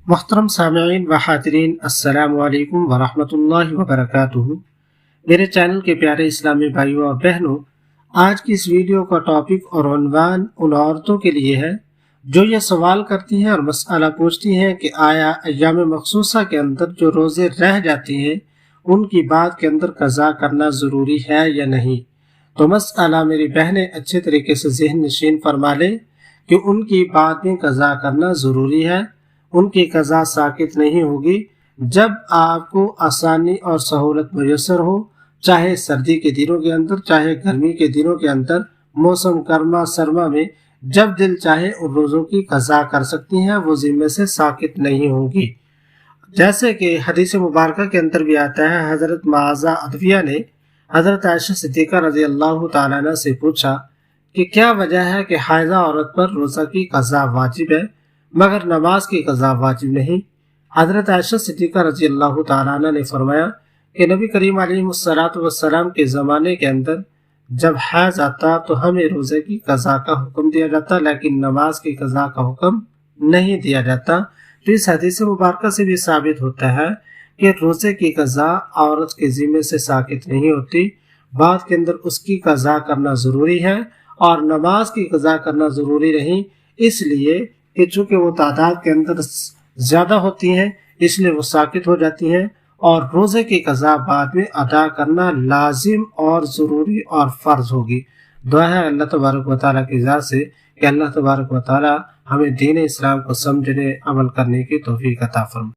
محترم سامعین و حاضرین، السلام علیکم ورحمۃ اللہ وبرکاتہ۔ میرے چینل کے پیارے اسلامی بھائیوں اور بہنوں، آج کی اس ویڈیو کا ٹاپک اور عنوان ان عورتوں کے لیے ہے جو یہ سوال کرتی ہیں اور مسئلہ پوچھتی ہیں کہ آیا ایام مخصوصہ کے اندر جو روزے رہ جاتی ہیں ان کی بعد کے اندر قضا کرنا ضروری ہے یا نہیں۔ تو مسئلہ میری بہنیں اچھے طریقے سے ذہن نشین فرما لیں کہ ان کی بعد میں قضا کرنا ضروری ہے، ان کی قضا ساقط نہیں ہوگی جب آپ کو آسانی اور سہولت میسر ہو، چاہے سردی کے دنوں کے اندر چاہے گرمی کے دنوں کے اندر، موسم گرما سرما میں جب دل چاہے ان روزوں کی قضا کر سکتی ہیں، وہ ذمے سے ساقط نہیں ہوں گی۔ جیسے کہ حدیث مبارکہ کے اندر بھی آتا ہے، حضرت معاذہ ادویہ نے حضرت عائشہ صدیقہ رضی اللہ تعالیٰ عنہ سے پوچھا کہ کیا وجہ ہے کہ حائضہ عورت پر روزہ کی قضا واجب ہے مگر نماز کی قضا واجب نہیں؟ حضرت عائشہ صدیقہ رضی اللہ تعالیٰ عنہ نے فرمایا کہ نبی کریم علیہ السلام کے زمانے کے اندر جب حیض آتا تو ہمیں روزے کی قضا کا حکم دیا جاتا، لیکن نماز کی قضا کا حکم نہیں دیا جاتا۔ تو اس حدیث مبارکہ سے بھی ثابت ہوتا ہے کہ روزے کی قضا عورت کے ذمے سے ساقط نہیں ہوتی، بعد کے اندر اس کی قضا کرنا ضروری ہے، اور نماز کی قضا کرنا ضروری نہیں، اس لیے کہ چونکہ وہ تعداد کے اندر زیادہ ہوتی ہیں اس لیے وہ ساقط ہو جاتی ہیں، اور روزے کی قضا بعد میں ادا کرنا لازم اور ضروری اور فرض ہوگی۔ دعا ہے اللہ تبارک و تعالیٰ کی ذات سے کہ اللہ تبارک و تعالیٰ ہمیں دین اسلام کو سمجھنے عمل کرنے کی توفیق عطا فرمائے۔